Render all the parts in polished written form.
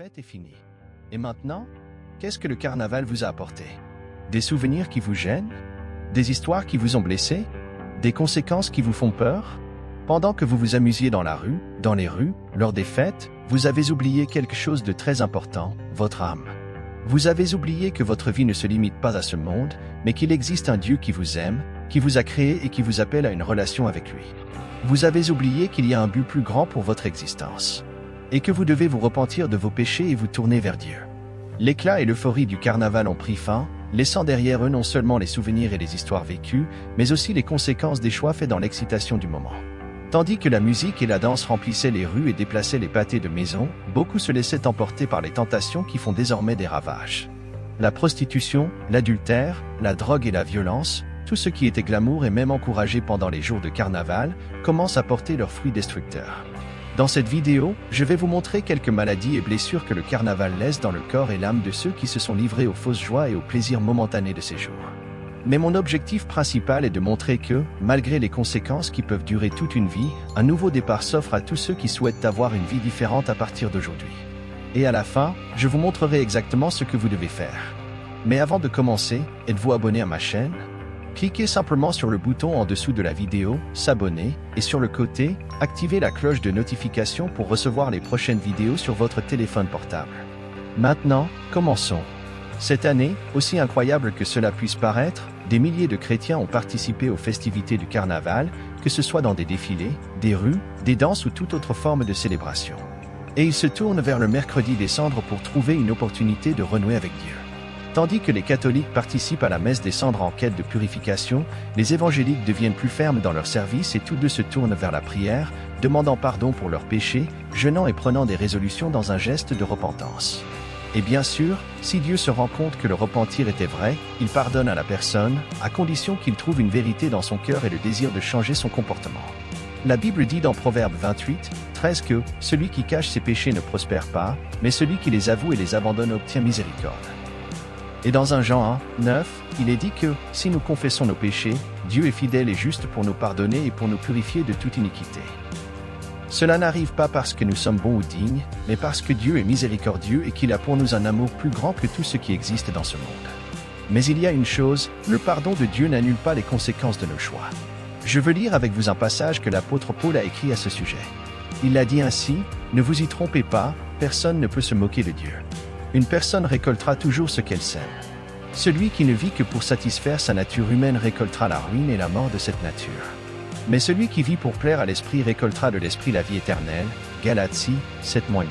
fête est finie. Et maintenant, qu'est-ce que le carnaval vous a apporté? Des souvenirs qui vous gênent? Des histoires qui vous ont blessé? Des conséquences qui vous font peur? Pendant que vous vous amusiez dans la rue, dans les rues, lors des fêtes, vous avez oublié quelque chose de très important, votre âme. Vous avez oublié que votre vie ne se limite pas à ce monde, mais qu'il existe un Dieu qui vous aime, qui vous a créé et qui vous appelle à une relation avec lui. Vous avez oublié qu'il y a un but plus grand pour votre existence, et que vous devez vous repentir de vos péchés et vous tourner vers Dieu. L'éclat et l'euphorie du carnaval ont pris fin, laissant derrière eux non seulement les souvenirs et les histoires vécues, mais aussi les conséquences des choix faits dans l'excitation du moment. Tandis que la musique et la danse remplissaient les rues et déplaçaient les pâtés de maison, beaucoup se laissaient emporter par les tentations qui font désormais des ravages. La prostitution, l'adultère, la drogue et la violence, tout ce qui était glamour et même encouragé pendant les jours de carnaval, commence à porter leurs fruits destructeurs. Dans cette vidéo, je vais vous montrer quelques maladies et blessures que le carnaval laisse dans le corps et l'âme de ceux qui se sont livrés aux fausses joies et aux plaisirs momentanés de ces jours. Mais mon objectif principal est de montrer que, malgré les conséquences qui peuvent durer toute une vie, un nouveau départ s'offre à tous ceux qui souhaitent avoir une vie différente à partir d'aujourd'hui. Et à la fin, je vous montrerai exactement ce que vous devez faire. Mais avant de commencer, êtes-vous abonné à ma chaîne? Cliquez simplement sur le bouton en dessous de la vidéo, s'abonner, et sur le côté, activez la cloche de notification pour recevoir les prochaines vidéos sur votre téléphone portable. Maintenant, commençons. Cette année, aussi incroyable que cela puisse paraître, des milliers de chrétiens ont participé aux festivités du carnaval, que ce soit dans des défilés, des rues, des danses ou toute autre forme de célébration. Et ils se tournent vers le mercredi des cendres pour trouver une opportunité de renouer avec Dieu. Tandis que les catholiques participent à la messe des cendres en quête de purification, les évangéliques deviennent plus fermes dans leur service et tous deux se tournent vers la prière, demandant pardon pour leurs péchés, jeûnant et prenant des résolutions dans un geste de repentance. Et bien sûr, si Dieu se rend compte que le repentir était vrai, il pardonne à la personne, à condition qu'il trouve une vérité dans son cœur et le désir de changer son comportement. La Bible dit dans Proverbe 28, 13 que « Celui qui cache ses péchés ne prospère pas, mais celui qui les avoue et les abandonne obtient miséricorde. » Et dans 1 Jean 1, 9, il est dit que « Si nous confessons nos péchés, Dieu est fidèle et juste pour nous pardonner et pour nous purifier de toute iniquité. » Cela n'arrive pas parce que nous sommes bons ou dignes, mais parce que Dieu est miséricordieux et qu'il a pour nous un amour plus grand que tout ce qui existe dans ce monde. Mais il y a une chose, le pardon de Dieu n'annule pas les conséquences de nos choix. Je veux lire avec vous un passage que l'apôtre Paul a écrit à ce sujet. Il a dit ainsi, « Ne vous y trompez pas, personne ne peut se moquer de Dieu. Une personne récoltera toujours ce qu'elle sème. Celui qui ne vit que pour satisfaire sa nature humaine récoltera la ruine et la mort de cette nature. Mais celui qui vit pour plaire à l'Esprit récoltera de l'Esprit la vie éternelle. » Galates 6, 7-8.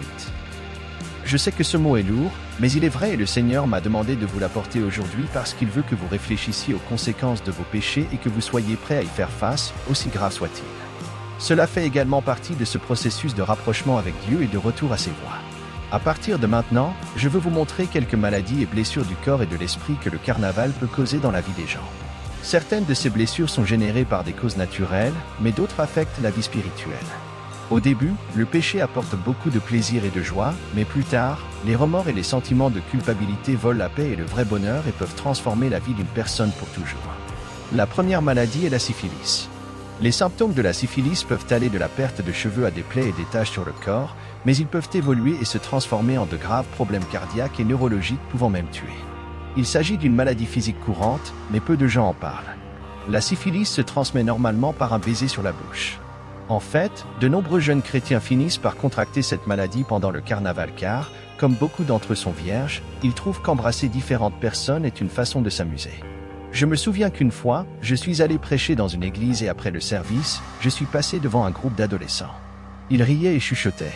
Je sais que ce mot est lourd, mais il est vrai et le Seigneur m'a demandé de vous l'apporter aujourd'hui parce qu'il veut que vous réfléchissiez aux conséquences de vos péchés et que vous soyez prêts à y faire face, aussi grave soit-il. Cela fait également partie de ce processus de rapprochement avec Dieu et de retour à ses voies. À partir de maintenant, je veux vous montrer quelques maladies et blessures du corps et de l'esprit que le carnaval peut causer dans la vie des gens. Certaines de ces blessures sont générées par des causes naturelles, mais d'autres affectent la vie spirituelle. Au début, le péché apporte beaucoup de plaisir et de joie, mais plus tard, les remords et les sentiments de culpabilité volent la paix et le vrai bonheur et peuvent transformer la vie d'une personne pour toujours. La première maladie est la syphilis. Les symptômes de la syphilis peuvent aller de la perte de cheveux à des plaies et des taches sur le corps, mais ils peuvent évoluer et se transformer en de graves problèmes cardiaques et neurologiques pouvant même tuer. Il s'agit d'une maladie physique courante, mais peu de gens en parlent. La syphilis se transmet normalement par un baiser sur la bouche. En fait, de nombreux jeunes chrétiens finissent par contracter cette maladie pendant le carnaval car, comme beaucoup d'entre eux sont vierges, ils trouvent qu'embrasser différentes personnes est une façon de s'amuser. Je me souviens qu'une fois, je suis allé prêcher dans une église et après le service, je suis passé devant un groupe d'adolescents. Ils riaient et chuchotaient.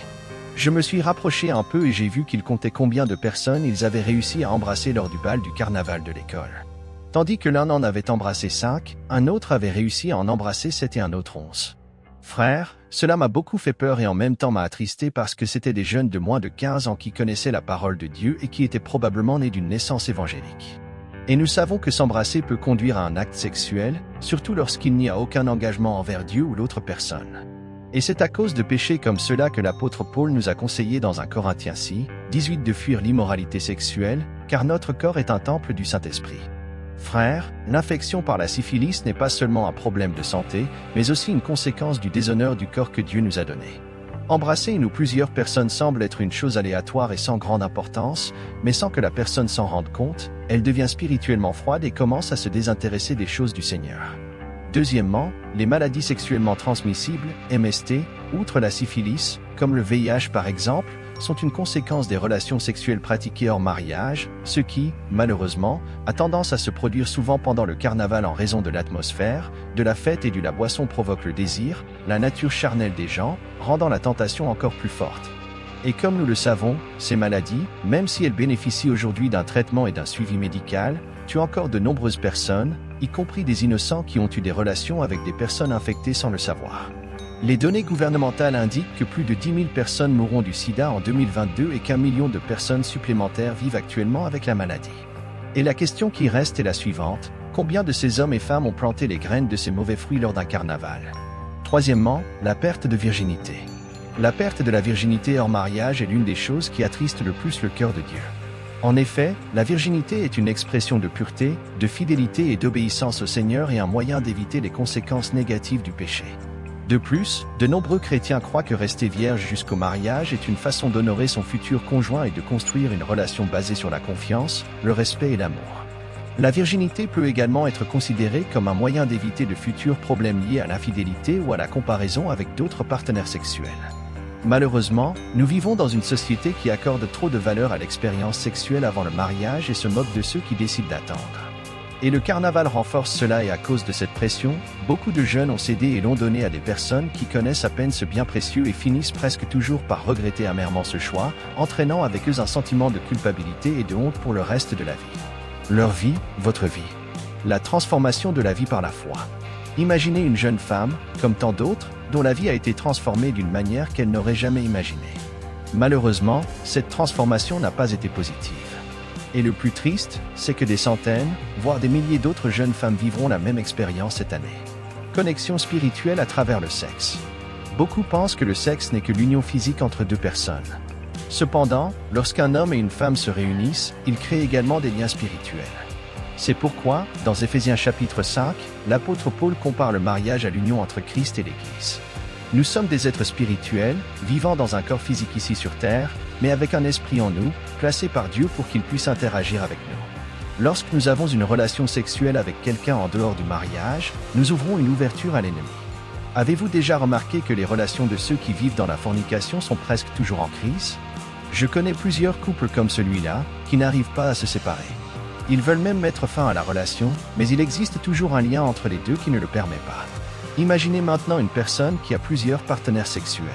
Je me suis rapproché un peu et j'ai vu qu'ils comptaient combien de personnes ils avaient réussi à embrasser lors du bal du carnaval de l'école. Tandis que l'un en avait embrassé 5, un autre avait réussi à en embrasser 7 et un autre 11. Frère, cela m'a beaucoup fait peur et en même temps m'a attristé parce que c'étaient des jeunes de moins de 15 ans qui connaissaient la parole de Dieu et qui étaient probablement nés d'une naissance évangélique. Et nous savons que s'embrasser peut conduire à un acte sexuel, surtout lorsqu'il n'y a aucun engagement envers Dieu ou l'autre personne. Et c'est à cause de péchés comme cela que l'apôtre Paul nous a conseillé dans 1 Corinthiens 6, 18 de fuir l'immoralité sexuelle, car notre corps est un temple du Saint-Esprit. Frères, l'infection par la syphilis n'est pas seulement un problème de santé, mais aussi une conséquence du déshonneur du corps que Dieu nous a donné. Embrasser une ou plusieurs personnes semble être une chose aléatoire et sans grande importance, mais sans que la personne s'en rende compte, elle devient spirituellement froide et commence à se désintéresser des choses du Seigneur. Deuxièmement, les maladies sexuellement transmissibles, MST, outre la syphilis, comme le VIH par exemple, sont une conséquence des relations sexuelles pratiquées hors mariage, ce qui, malheureusement, a tendance à se produire souvent pendant le carnaval en raison de l'atmosphère, de la fête et de la boisson provoque le désir, la nature charnelle des gens, rendant la tentation encore plus forte. Et comme nous le savons, ces maladies, même si elles bénéficient aujourd'hui d'un traitement et d'un suivi médical, tuent encore de nombreuses personnes, y compris des innocents qui ont eu des relations avec des personnes infectées sans le savoir. Les données gouvernementales indiquent que plus de 10 000 personnes mourront du sida en 2022 et qu'1 million de personnes supplémentaires vivent actuellement avec la maladie. Et la question qui reste est la suivante: combien de ces hommes et femmes ont planté les graines de ces mauvais fruits lors d'un carnaval? Troisièmement, la perte de virginité. La perte de la virginité hors mariage est l'une des choses qui attristent le plus le cœur de Dieu. En effet, la virginité est une expression de pureté, de fidélité et d'obéissance au Seigneur et un moyen d'éviter les conséquences négatives du péché. De plus, de nombreux chrétiens croient que rester vierge jusqu'au mariage est une façon d'honorer son futur conjoint et de construire une relation basée sur la confiance, le respect et l'amour. La virginité peut également être considérée comme un moyen d'éviter de futurs problèmes liés à l'infidélité ou à la comparaison avec d'autres partenaires sexuels. Malheureusement, nous vivons dans une société qui accorde trop de valeur à l'expérience sexuelle avant le mariage et se moque de ceux qui décident d'attendre. Et le carnaval renforce cela et à cause de cette pression, beaucoup de jeunes ont cédé et l'ont donné à des personnes qui connaissent à peine ce bien précieux et finissent presque toujours par regretter amèrement ce choix, entraînant avec eux un sentiment de culpabilité et de honte pour le reste de la vie. Leur vie, votre vie. La transformation de la vie par la foi. Imaginez une jeune femme, comme tant d'autres, dont la vie a été transformée d'une manière qu'elle n'aurait jamais imaginée. Malheureusement, cette transformation n'a pas été positive. Et le plus triste, c'est que des centaines, voire des milliers d'autres jeunes femmes vivront la même expérience cette année. Connexion spirituelle à travers le sexe. Beaucoup pensent que le sexe n'est que l'union physique entre deux personnes. Cependant, lorsqu'un homme et une femme se réunissent, ils créent également des liens spirituels. C'est pourquoi, dans Éphésiens chapitre 5, l'apôtre Paul compare le mariage à l'union entre Christ et l'Église. Nous sommes des êtres spirituels, vivant dans un corps physique ici sur terre, mais avec un esprit en nous, placé par Dieu pour qu'il puisse interagir avec nous. Lorsque nous avons une relation sexuelle avec quelqu'un en dehors du mariage, nous ouvrons une ouverture à l'ennemi. Avez-vous déjà remarqué que les relations de ceux qui vivent dans la fornication sont presque toujours en crise? Je connais plusieurs couples comme celui-là, qui n'arrivent pas à se séparer. Ils veulent même mettre fin à la relation, mais il existe toujours un lien entre les deux qui ne le permet pas. Imaginez maintenant une personne qui a plusieurs partenaires sexuels.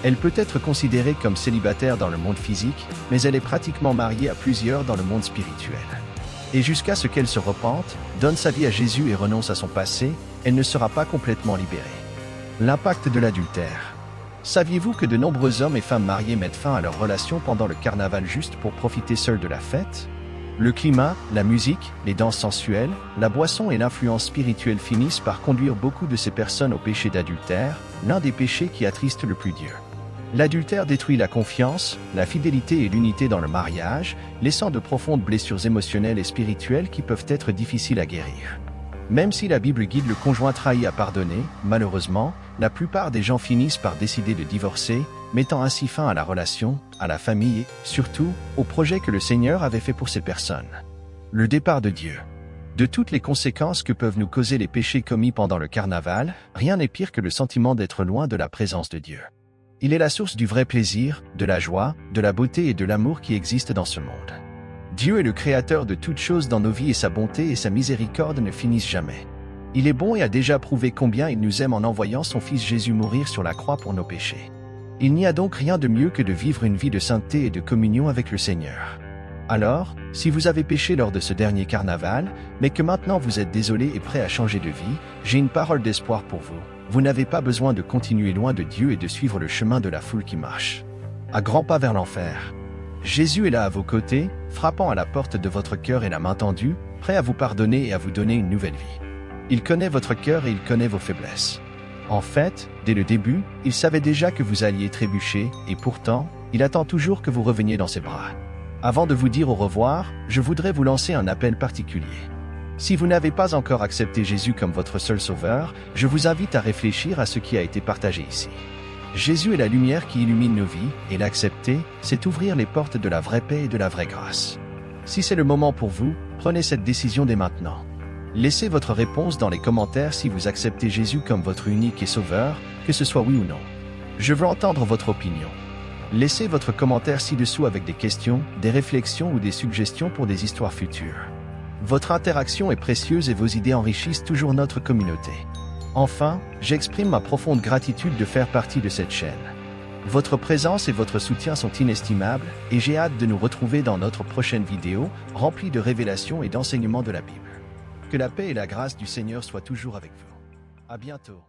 Elle peut être considérée comme célibataire dans le monde physique, mais elle est pratiquement mariée à plusieurs dans le monde spirituel. Et jusqu'à ce qu'elle se repente, donne sa vie à Jésus et renonce à son passé, elle ne sera pas complètement libérée. L'impact de l'adultère. Saviez-vous que de nombreux hommes et femmes mariés mettent fin à leur relation pendant le carnaval juste pour profiter seuls de la fête? Le climat, la musique, les danses sensuelles, la boisson et l'influence spirituelle finissent par conduire beaucoup de ces personnes au péché d'adultère, l'un des péchés qui attristent le plus Dieu. L'adultère détruit la confiance, la fidélité et l'unité dans le mariage, laissant de profondes blessures émotionnelles et spirituelles qui peuvent être difficiles à guérir. Même si la Bible guide le conjoint trahi à pardonner, malheureusement, la plupart des gens finissent par décider de divorcer, mettant ainsi fin à la relation, à la famille et, surtout, au projet que le Seigneur avait fait pour ces personnes. Le départ de Dieu. De toutes les conséquences que peuvent nous causer les péchés commis pendant le carnaval, rien n'est pire que le sentiment d'être loin de la présence de Dieu. Il est la source du vrai plaisir, de la joie, de la beauté et de l'amour qui existent dans ce monde. Dieu est le créateur de toutes choses dans nos vies et sa bonté et sa miséricorde ne finissent jamais. Il est bon et a déjà prouvé combien il nous aime en envoyant son Fils Jésus mourir sur la croix pour nos péchés. Il n'y a donc rien de mieux que de vivre une vie de sainteté et de communion avec le Seigneur. Alors, si vous avez péché lors de ce dernier carnaval, mais que maintenant vous êtes désolé et prêt à changer de vie, j'ai une parole d'espoir pour vous. Vous n'avez pas besoin de continuer loin de Dieu et de suivre le chemin de la foule qui marche à grands pas vers l'enfer. Jésus est là à vos côtés, frappant à la porte de votre cœur et la main tendue, prêt à vous pardonner et à vous donner une nouvelle vie. Il connaît votre cœur et il connaît vos faiblesses. En fait, dès le début, il savait déjà que vous alliez trébucher, et pourtant, il attend toujours que vous reveniez dans ses bras. Avant de vous dire au revoir, je voudrais vous lancer un appel particulier. Si vous n'avez pas encore accepté Jésus comme votre seul sauveur, je vous invite à réfléchir à ce qui a été partagé ici. Jésus est la lumière qui illumine nos vies, et l'accepter, c'est ouvrir les portes de la vraie paix et de la vraie grâce. Si c'est le moment pour vous, prenez cette décision dès maintenant. Laissez votre réponse dans les commentaires si vous acceptez Jésus comme votre unique et sauveur, que ce soit oui ou non. Je veux entendre votre opinion. Laissez votre commentaire ci-dessous avec des questions, des réflexions ou des suggestions pour des histoires futures. Votre interaction est précieuse et vos idées enrichissent toujours notre communauté. Enfin, j'exprime ma profonde gratitude de faire partie de cette chaîne. Votre présence et votre soutien sont inestimables, et j'ai hâte de nous retrouver dans notre prochaine vidéo, remplie de révélations et d'enseignements de la Bible. Que la paix et la grâce du Seigneur soient toujours avec vous. À bientôt.